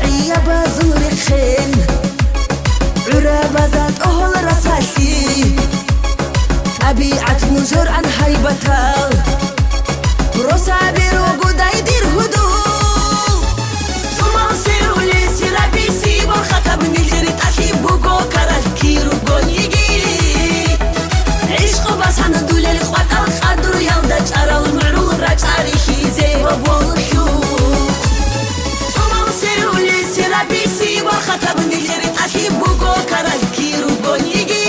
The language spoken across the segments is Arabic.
عيا بازور خين عرابزات أهل رساسي أبيعت نجر عن هيبتها روسابير وقوداي دير هدو ثم سيرو لي سيرا بيسي والخطب نجري تأخي بوكو كرال كيرو قونيجي عشق بس هندول الإخوات الخدر يلدج أرى المعرور راج تاريخي زي وبولشو ثم سيرو لي سيرا بيسي والخطب نجري تأخي بوكو كرال كيرو قونيجي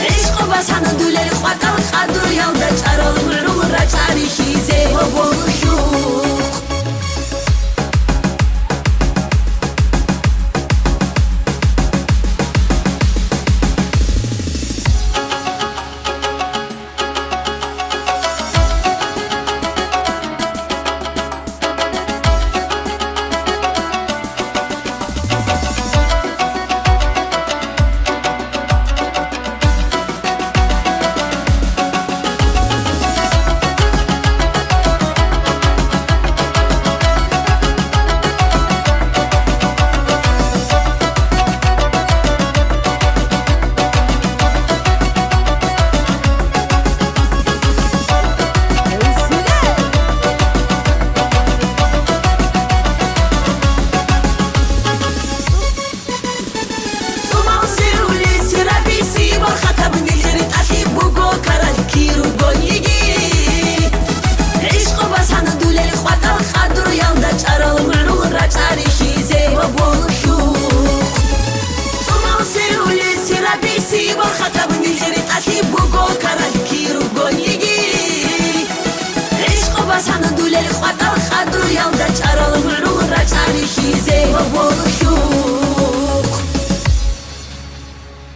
عشق بس هندول الإخوات الخدر يلدج أرى المعرور راج تاريخي زي وبولشو